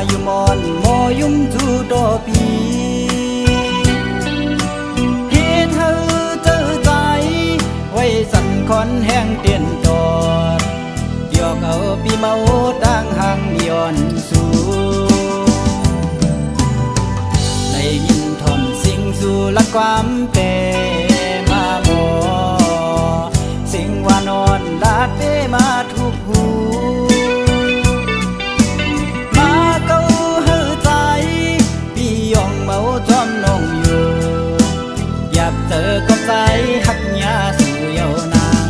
อยู่มอนโมยุ่มจูโตปีเฮ็ดเธอเจอใจไว้สั่นคอนแห้งเตียนตอดเดียวเอาปีเมาดังห่างย้อนสู่ได้ยินทอมสิ่งสู่ละความเป็นมาโมสิ่งว่านอนลาดเปมาทุกหูมาเก้าเฮอใจพี่ยองเมาจอมน้องอยู่อยากเจอกับใจหักยาสู่เยาวนาง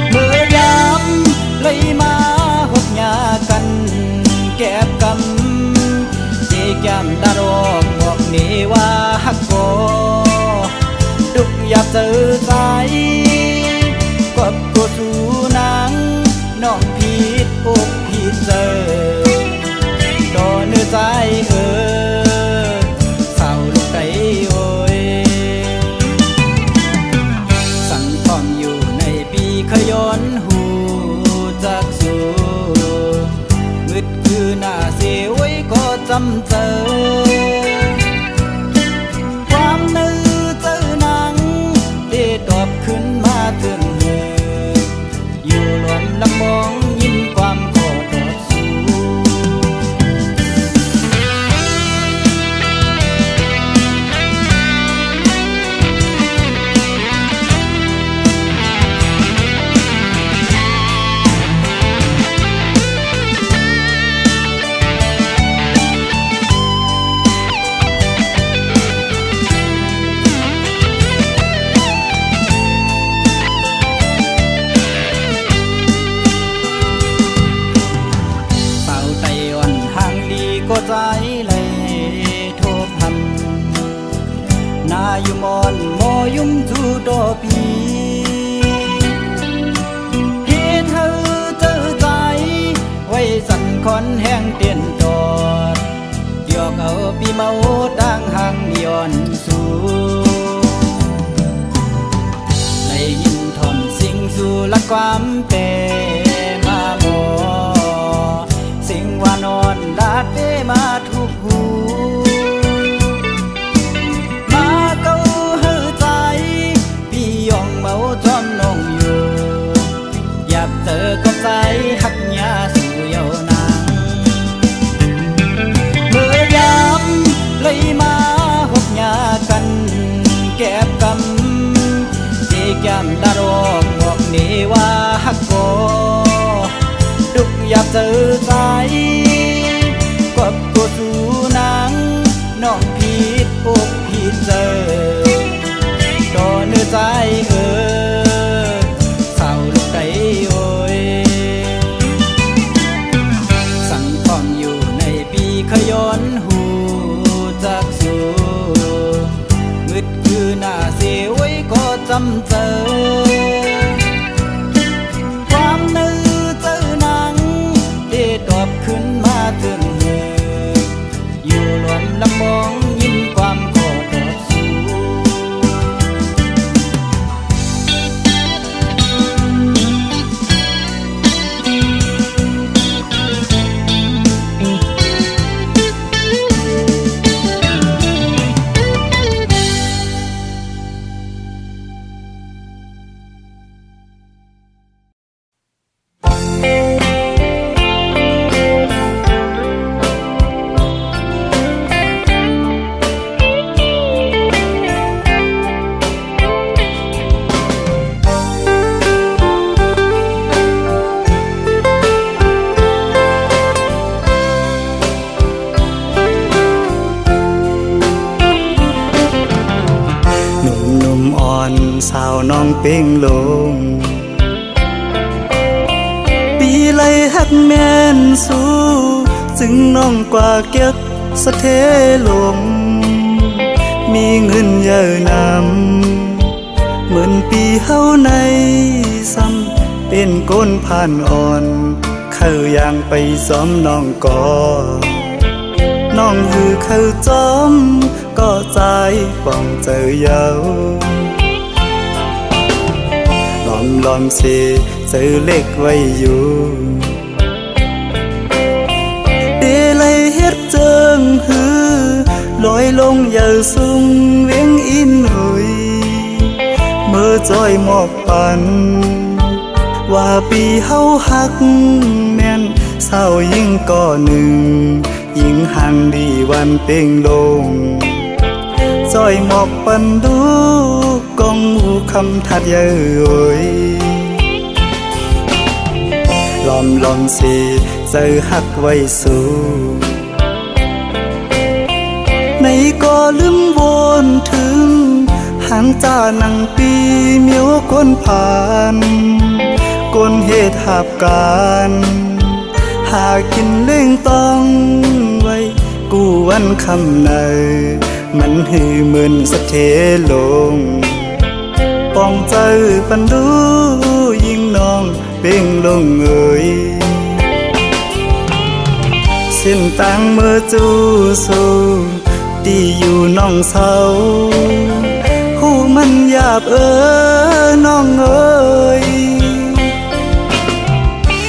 เมื่อยามเลยมาหกยากันแก็บกำเจแก้มดารอกบอกนี่ว่าหักโกดุกอยากเจอใจกบกูสู่นางน้องผิดอกผิดเจอโดนเนื้อใจเศร้าลูกไก่โอยสั่งทอมอยู่ในปีขย้อนหูจากสู่มืดคือหน้าเสียไว้ก็จำเจอความนึกเจอหนังได้ตอบขึ้นมาถึงมืออยู่รวมลำมองยิ้มความขอตอบสู่ก็ใจเลยโทบหันนาอยู่มอนโมยุ่มจูโตปีเฮ็ดเธอเจอใจไว้สั่นคอนแห้งเตียนตอดเดียวเอาปีเมาดังห่างย้อนสู่ได้ยินทอมสิ่งสู่ละความเป็นมาโมสิ่งว่านอนลาดเปมาทุกหูมาเก้าเฮอใจพี่ยองเมาจอมน้องอยู่อยากเจอกับใจหักยาสู่เยาวนางเมื่อยามเลยมาหกยากันแก็บกำเจแก้มดารอกบอกนี่ว่าหักโกดุกอยากเจอใจกบกูสู่นางน้องผิดอกผิดเจอโดนเนื้อใจเศร้าลูกไก่โอยสั่งทอมอยู่ในปีขย้อนหูจากสู่มืดคือหน้าเสียไว้ก็จำเจอความนึกเจอหนังได้ตอบขึ้นมาถึงมืออยู่รวมลำมองยิ้มความขอตอบสู่สาวน้องเป่งลงปีไล่หักแม่นสู้จึงน้องกว่าเก็บสะเทลมมีเงินเยอะนำเหมือนปีเฮาในซ้ำเป็นก้นผ่านอ่อนเข้าย่างไปซ้อมน้องก่อน้องคือเข้าจอมก็ใจป้องเจอเยาลอมเสเจอเล็กไว้อยู่ tiết dâng hư lối lông giờ sung viếng in hồi mơ trôi một bànว่าปีเฮาฮักแม่นเศร้ายิ่งก่อหนึ่งยิ่งห่างดีวันเป่งลงจอยหมอกปันดูกองหูคำทัดเย้ยลอมลอมสิเจอฮักไว้สู่ในก็ลืมวนถึงหันจานังปีเมียวคนผ่านคนเหตุหาบการหากินเล่งต้องไว้กูวันคำในมันหือมึนสะเทลงปองใจปันดูยิ่งน้องเป่งลงเอ่ยเส้นต่างเมื่อจูสูตีอยู่น้องเศร้าหูมันหยาบน้องเอ่ย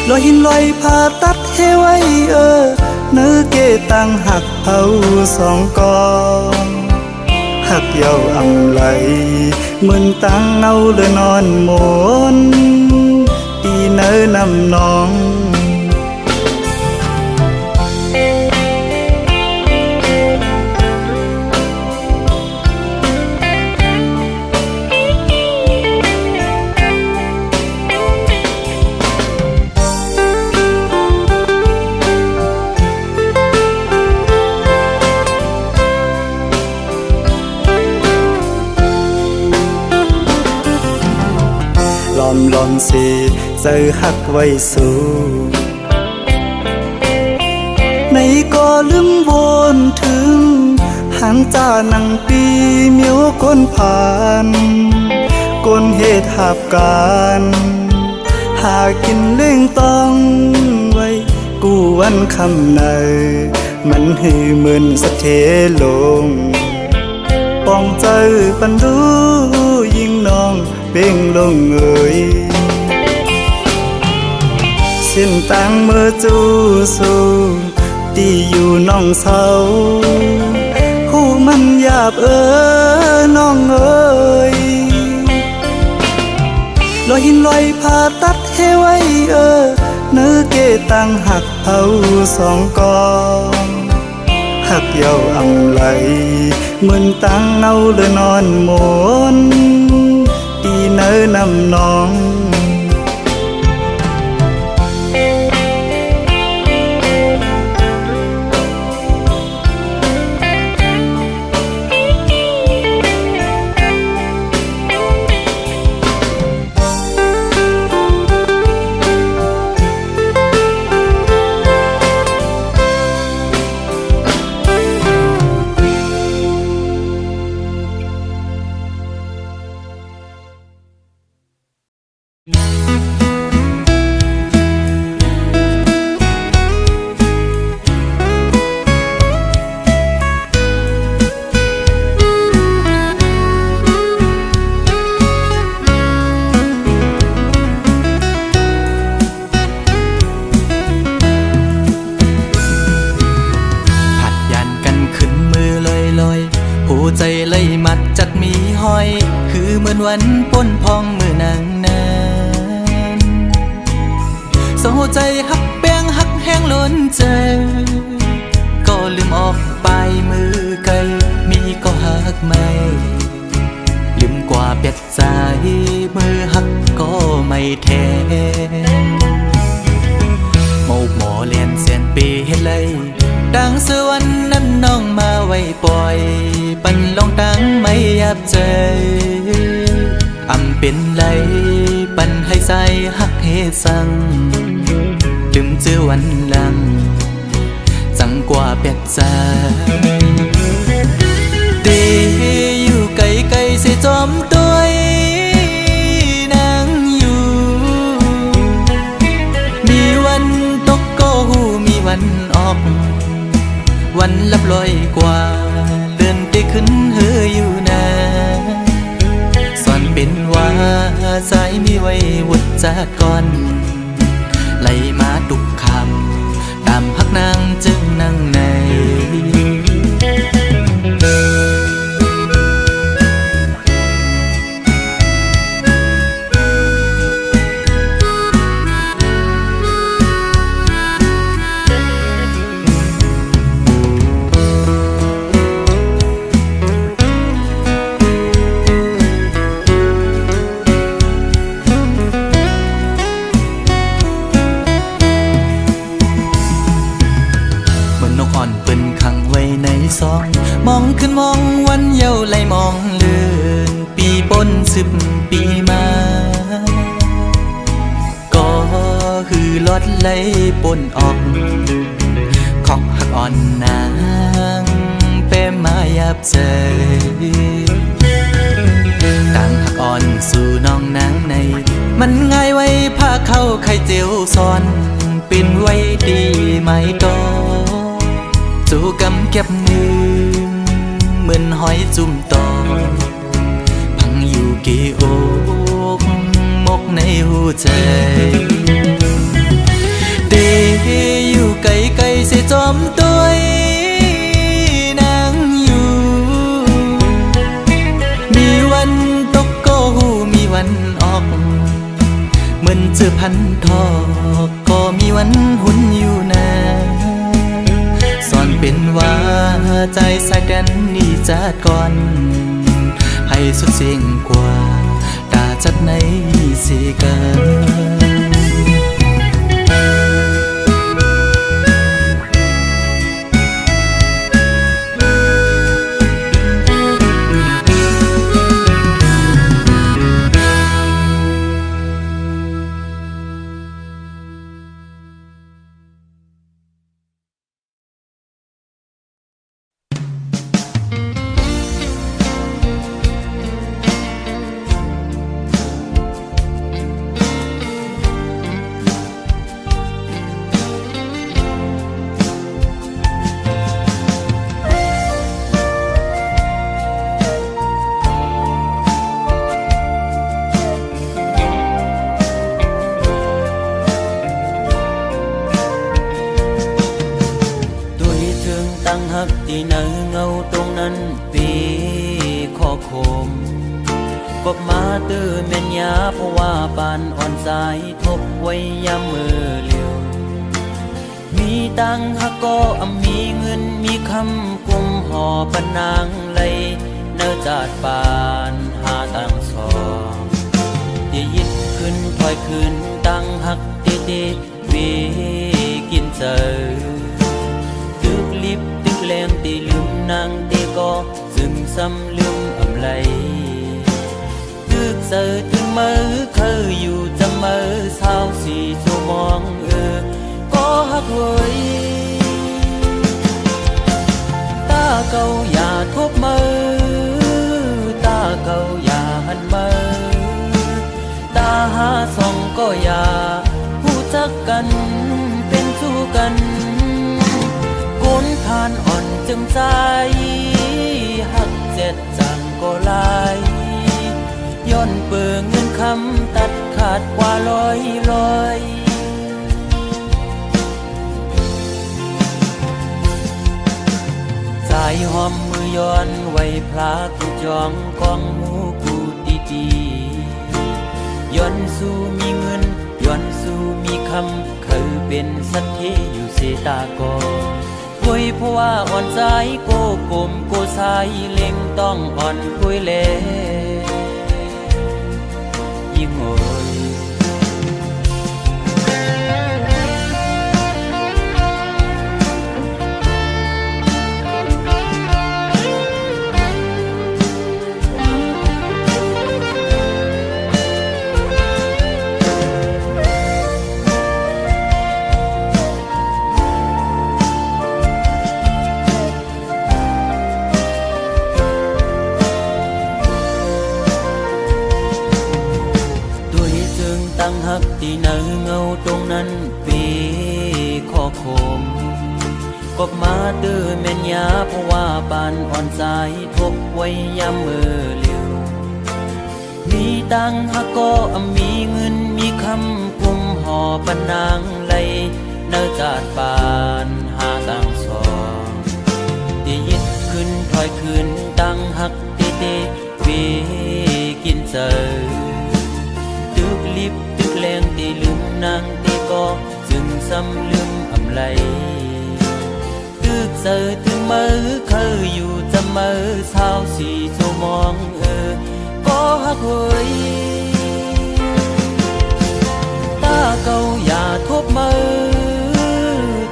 ลอยหินลอยผ่าตัดให้ไว้เนื้อเกตังหักเผาสองกองหักเยาอำไหลเหมือนตังเนาเลยนอนหมนปีเนื้อนำน้องลอมสิเจอฮักไว้สู่ในก็ลืมวนถึงหันจานังปีเมียวคนผ่านคนเหตุหาบการหากินเล่งต้องไว้กูวันคำในมันหือมึนสะเทลงปองใจปันดูยิ่งน้องเป่งลงเอ่ยเส้นต่างเมื่อจูสูตีอยู่น้องเศร้าหูมันหยาบน้องเอ่ยลอยหินลอยผ่าตัดให้ไว้เนื้อเกตังหักเผาสองกองหักเยาอำไหลเหมือนตังเนาเลยนอนหมนปีเนื้อนำน้องใจเลยมัดจัดมีห้อยคือเหมือนวันป้นพองมือนางนั้นโซใจหักแป้งหักแห้งล้นใจก็ลืมออกไปมือไกลมีก็หักไม่ลืมกว่าเป็ดใจมือหักก็ไม่แทนโมกหมอเลียนเสียนปีเฮ็ดเลยดังสวรรค์นั้นน้องมาไว้ปล่อยปันลองตั้งไม่ยับใจอำเป็นไรปันให้ใส่หักเฮสังลืมเจอวันหลังจังกว่าเป็ดใจเตอยู่ไกลไกลเสียจอมตัวนางอยู่มีวันตกก็หูมีวันออกวันลับลอยกว่าเลื่อนไปขึ้นเฮออยู่นะสอนเป็นว่าสายมีไว้วุดจากก่อนไหลมาตุกคำตามพักนางจึงนั่งใน สองมองขึ้นมองวันเยาว์ไหลมองเลื่อนปีปน10 ปีมาก็คือลดไหลปนออกของหักอ่อนนางเป้มายับใจต่างหักอ่อนสู่น้องนางในมันง่ายไว้พาเข้าไข่เจียวซ้อนเป็นไว้ดีไหมตอจู่กำเก็บมือเหมือนหอยจุ่มตอพังอยู่กี่อกมกในหัวใจดีอยู่ไกลๆเสียจอมตัวนางอยู่มีวันตกก็หูมีวันออกเหมือนเจอพันทอกก็มีวันหุ่นอยู่นะสอนเป็นว่าใจสายกันนี่จัดก่อนให้สุดเสียงกว่าตาจัดในสีกัน กที่เนื้อเงาตรงนั้นปีข้อคมกบมาตื้อเม่นยาเพราะว่าปานอ่อนสายทบไว้ยามมือเลี้ยวมีตังฮักก็มีเงินมีคำกุมห่อปนางไหลเนื้อจาดปานหาตังสองที่ยิดขึ้นถอยขึ้นตังฮักเด็ดวีกินเจอตึกลิบตึกแรงตีลืมนางตีก็ซึมซ้ำลืมอำไลตึกเสือถึงมือเคยอยู่จะมือเศร้าสีชั่วมองก็ฮักเว้ยตาเก่าอย่าทบมือตาเก่าอย่าหันมือตาหาส่องก็อย่าผู้จักกันเป็นสู้กันก้นผ่านอ่อนจึงใจหักเจ็ดจังก็ลายย้อนเปิงเงินคำตัดขาดกว่าลอยสายหอมมือย้อนไว้พระกูจองกองหมูกูดีๆย้อนสู้มีเงินย้อนสู้มีคำเคยเป็นสัตย์ที่อยู่เสตากอคุยเพราะว่าอ่อนใจโกกลมโกสายเล็งต้องอ่อนคุยเล่ยิ่งโอยตั้งหักที่เนื้อเงาตรงนั้นปีข้อคมกบมาตื้อเม่นยาเพราะว่าปานอ่อนสายทบไว้ยามมือเลี้ยวมีตังหักก็มีเงินมีคำกุมห่อปนางไหลเนื้อจาดปานหาตังสองที่ยิดขึ้นถอยขึ้นตังหักเตวีกินเจอตึกลิบตึกแรงตีลืมนางตีก็จึงซ้ำลืมอำไลตึกเสือถึงมือเคยอยู่จะมือเศร้าสีชั่วมองก็ฮักเว้ยตาเก่าอย่าทบมือ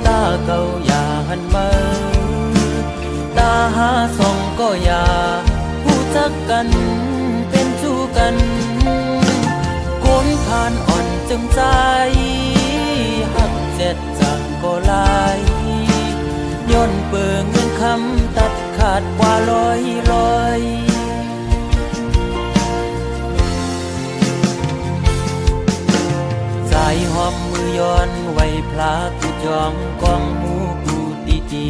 ตาเก่าอย่าหันมือตา กันเป็นสู้กันคนผ่านอ่อนจึงใจหักเจ็ดจังก็ลายย้อนเปิงเงินคำตัดขาดกว่าร้อยใจหอมมือย้อนไว้พลากูจองกองหูกูตี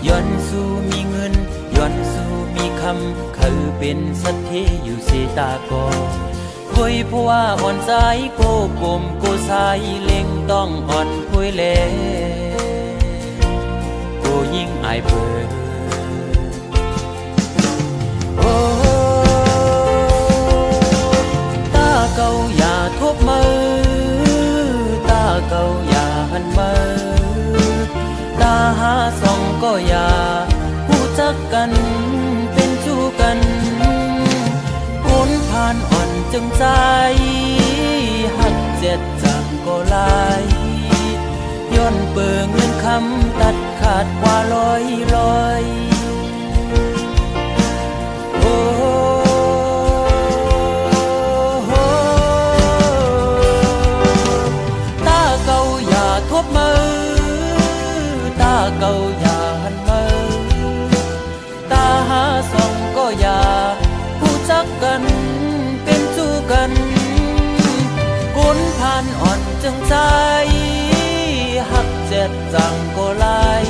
ย้อนสู้มีเงินย้อนสู้มีคำคือเป็นสัตย์ที่อยู่เสตากอคอยเพราะว่าอ่อนใจโกกลมโกสายเล็งต้องอ่อนคุยแลโกยิ่งอายเปิดโอ้ตาเก่าอย่าทบมือตาเก่าอย่าหันมือตาหาส่องก็อย่าผู้จักกันเป็นสู้กันคนผ่านอ่อนจึงใจหักเจ็ดจังก็ลายย้อนเปิงเงินคำตัดขาดกว่าร้อยโอ้ตาเก่าอย่าทบมือตาเก่าอย่าหันมือตาหาส่องก็อย่าผู้จักกันเป็นสู้กันคนผ่านอ่อนจึงใจหักเจ็ดจังก็ลาย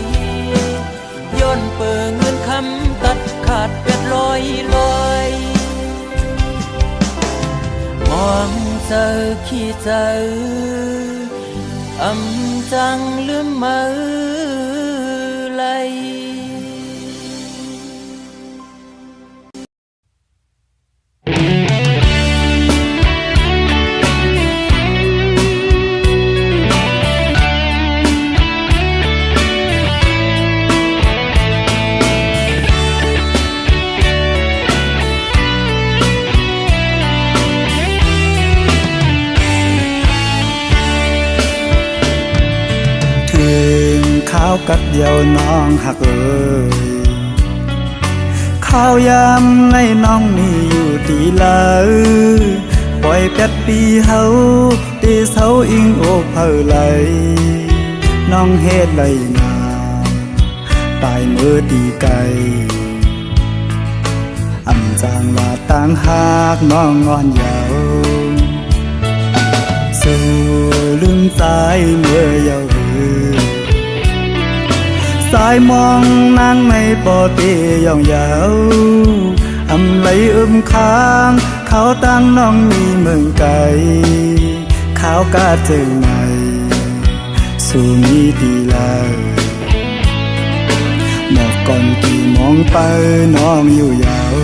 ย้อนเปิงเงินคำตัดขาดเป็ดลอยมองเจอขี้เจอจังลืมมือไหลข้าวกัดเดียวน้องหักเอ่ยข้าวยำในน้องมีอยู่ตีเลยปล่อยเป็ดปีเฮาตีเสาอิงโอกเผอไหลน้องเฮ็ดไรนาตายมือตีไก่จางว่าต่างหากน้องงอนยาวสู่ลืมใจเมื่อยาวสายมองนางในปอตีย่องยาวไหลค้างเขาตั้งน้องมีเมืองไกลขาวกาเจอไหนสู่มีดีลาหมอกก่อนที่มองไปน้องอยู่ยาว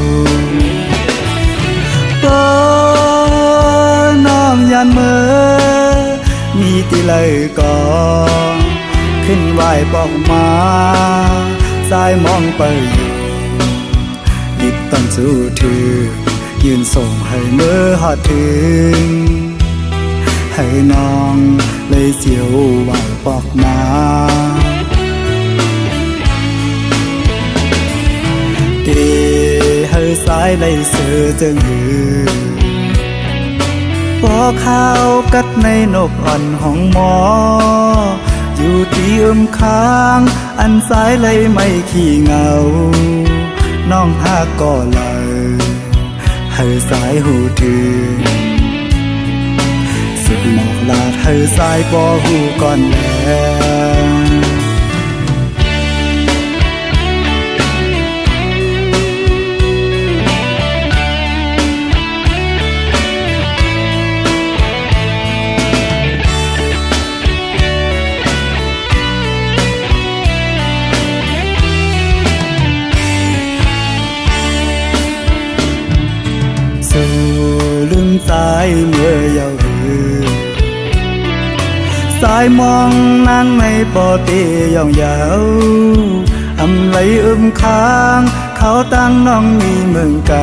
ก็น้องยันเมื่อมีตีเลยก่อนขึ้นไหวปอกมาสายมองไปอยู่ดิบต้องสู้ถือยืนส่งให้เมื่อหอดถึงให้น้องเลยเสียวไหวปอกมาเกให้สายเลยเสือจึงหือปอข้าวกัดในนกอ่อนห้องหมออยู่ที่ค้างอันสายเลยไม่ขี้เหงาน้องหาก็เลยให้สายหูถึงสุดหมอกลาดให้สายปอหูก่อนแล้วลืมสายเมื่อยาวสายมองนางในปอตีย่องยาวไหลค้างเขาตั้งน้องมีเมืองไกล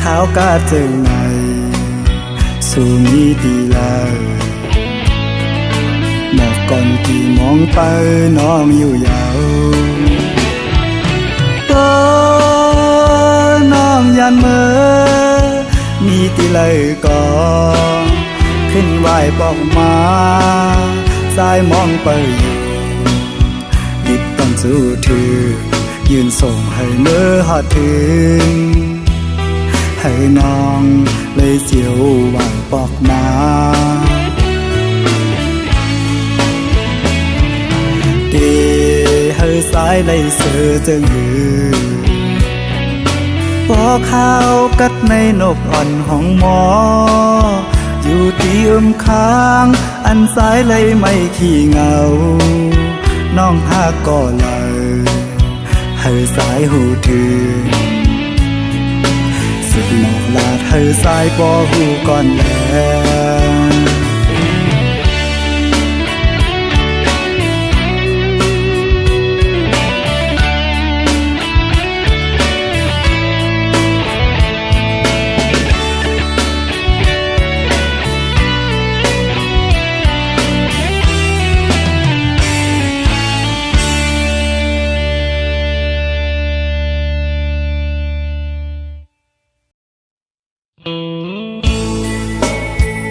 ขาวกาเจอไหนสู่มีดีลาหมอกก่อนที่มองไปน้องอยู่ยาว เลยก่อนขึ้นไหวปอกมาสายมองไปอยู่ดิดต้องสู้ถือยืนส่งให้เมื่อหอดถึงให้น้องเลยเสียวไหวปอกมาเดให้สายเลยเสือจึงหือพอข้าวกัดในนกอ่อนห้องหมออยู่ที่ค้างอันสายเลยไม่ขี้เหงาน้องหากก็เลยให้สายหูถือสุดหมอกลาดให้สายปอหูก่อนแล้ว เ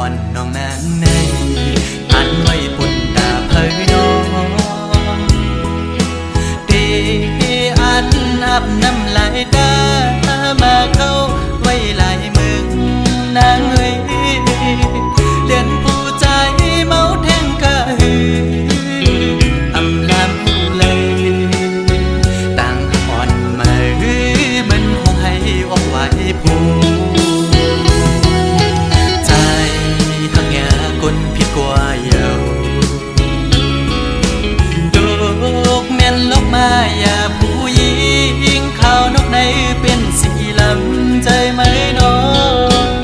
อ่อนน้องนางในอันไว้ปุ่นตาเผยน้องเดอันอับน้ำลายตามาเข้าไว้หลายมึงนางเอ้ยเลียนผู้ใจเมาแทงกะหืออำลำเลยต่างอ่อนมาหือมันคงให้ออกไว้ผู้ใจหักยากลผิดกว่าเยาดอกแม่นลกมาอย่าผู้หญิงข้าวนกในเป็นสีลำใจไหมน้อง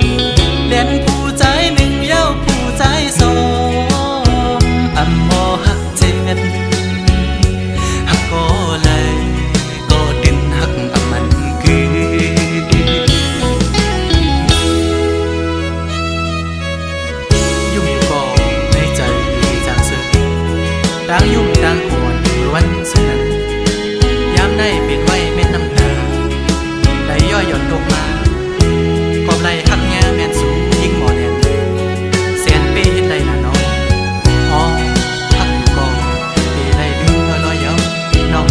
เลียนผู้ใจหนึ่งเย้าผู้ใจสองอำมอหักเจ็ดหักก็เลยก็ดินหักอำมันคือยุ่งก่อในใจจางเสือต่างยุ่งต่างขวนวันสุนันยามได้เป็นไว้เม็ดน้ำตาไหลย่อยหย่อนตกมากอบไหลหักแง่แม่นสูงยิ่งหมอแน่นแสนเป้เห็นได้ละน้องอ๋อหักก่อเป้ได้เรือลอยเย้าน้อง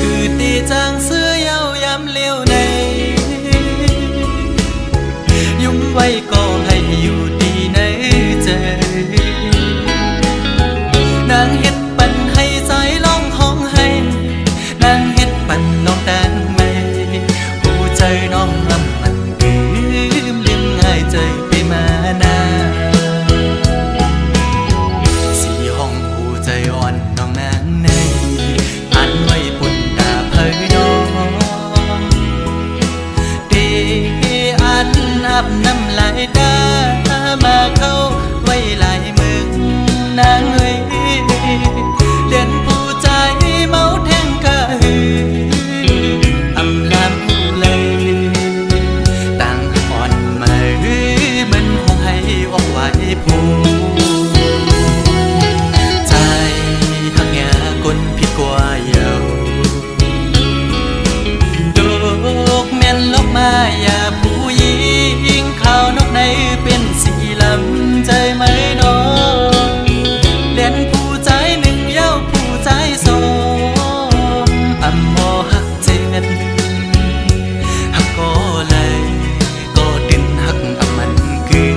คือตีจางเสื้อเย้ายามเลี้ยวในยุ่มไว้ก็ให้อยู่ดีในใจนางเฮ็ดปันให้ใจร้องห้องให้นางเฮ็ดปันน้องแต่งไม่ผู้ใจน้องลำมันลืมง่ายใจไปมานาสีห้องผู้ใจอ่อนน้องนางในอันไว้ปุ่นตาเผยน้องเดอันอับน้ำลายตามาเข้าไว้หลายมึงนางเอ้ยเลียนผู้ใจเมาแทงกะหืออำลำเลยต่างอ่อนมาหือมันคงให้ออกไว้ผู้ใจหักแง่กลผิดกว่าเยาดอกแม่นลกมาอย่าผู้หญิงข้าวนกในเป็นสีลำใจไหมน้องเลียนผู้ใจหนึ่งเย้าผู้ใจสองอำมอหักเจ็ดหักก็เลยก็ดินหักอำมันคือ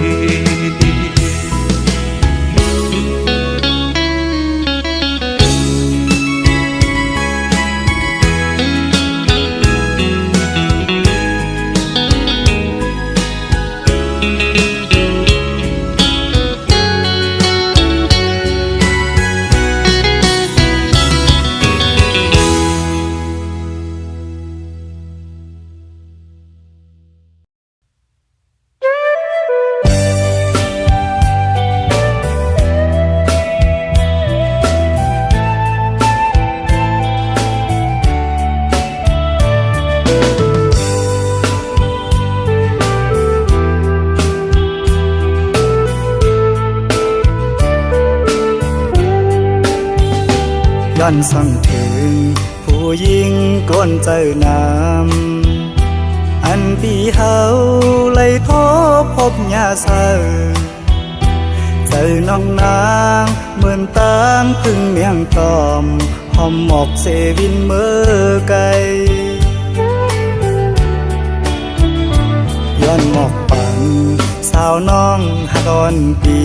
ย้อนส่องถึงผู้หญิงก้นเจอน้ำอันปีเฮาเลยทบพบยาเศร้าเจอน้องนางเหมือนตางพึ่งเมียงตอมหอมหมอกเซวินเมื่อไกลย้อนหมอกปังสาวน้องหักอ่อนปี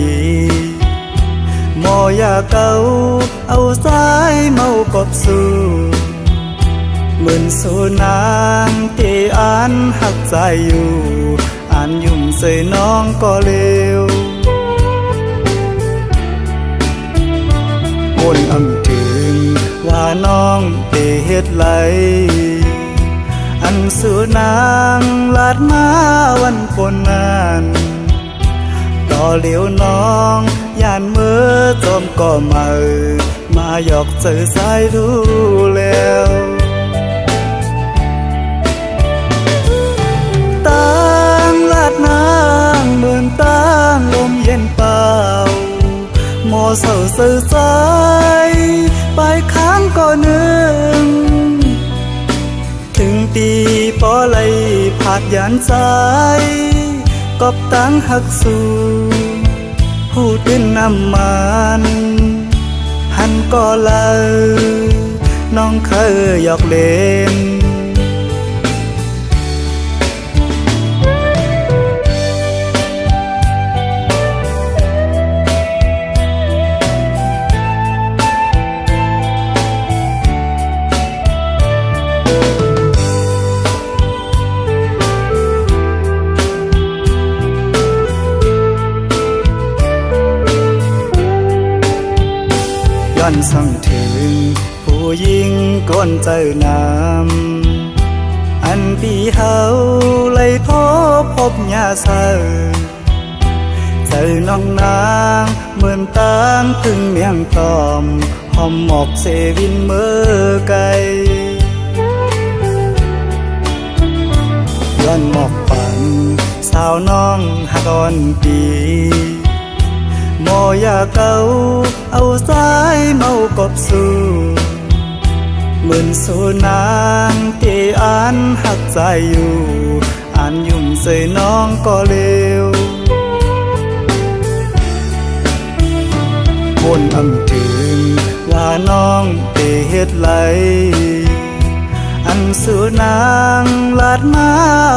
มอยาเก่าเอาสายเมากบสู่เหมือนสู่นางที่อ่านหักใจอยู่อ่านยุ่มใส่น้องก็เร็ววนอำถึงว่าน้องเตเฮ็ดไหลอันสู่นางลาดมาวันฝนนั้นต่อเหลียวน้องย่านเมื่อจอมก็มาหยอกเจอสายดูแล้วตั้งลาดนางเหมือนตั้งลมเย็นเปล่าหมอเศร้าสื่อใจไปค้างก็นึงถึงตีปอไหลพา าดยานใจกอบตั้งหักสู่พูดเป็นน้ำมันหันก็เลยน้องเคยหยอกเล่นย้อนสั่งถึงผู้หญิงก้นเจอน้ำอันปีเฮาเลยทบพบยาเศร้าเจอน้องนางเหมือนตางถึงเมียงตอมหอมหมอกเซวินเมื่อไกลย้อนหมอกปันสาวน้องหักอ่อนปีโมอยากเอาสายเมากบสู่เหมือนสู่นางที่อ่านหักใจอยู่อ่านยุ่มใส่น้องก็เร็ววนอำถึงว่าน้องเตเฮ็ดไหลอันสู่นางลาดมา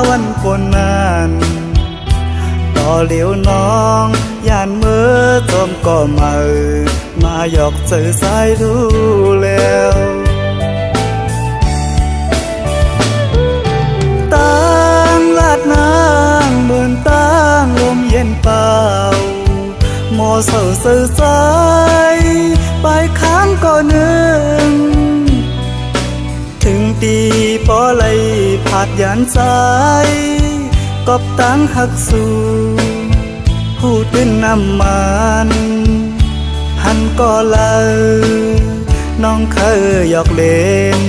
วันปนนั้นต่อเหลียวน้องย่านเมื่อจมก็มาหยอกเจอสายดูแล้วตั้งลาดนางเหมือนตั้งลมเย็นเปล่าหมอเศร้าเสื่อใจไปค้างก็นึงถึงตีปอไหลผาดยานใจกอบตั้งหักสู่พูดเป็นน้ำมันหันก็เลยน้องเคยหยอกเล่น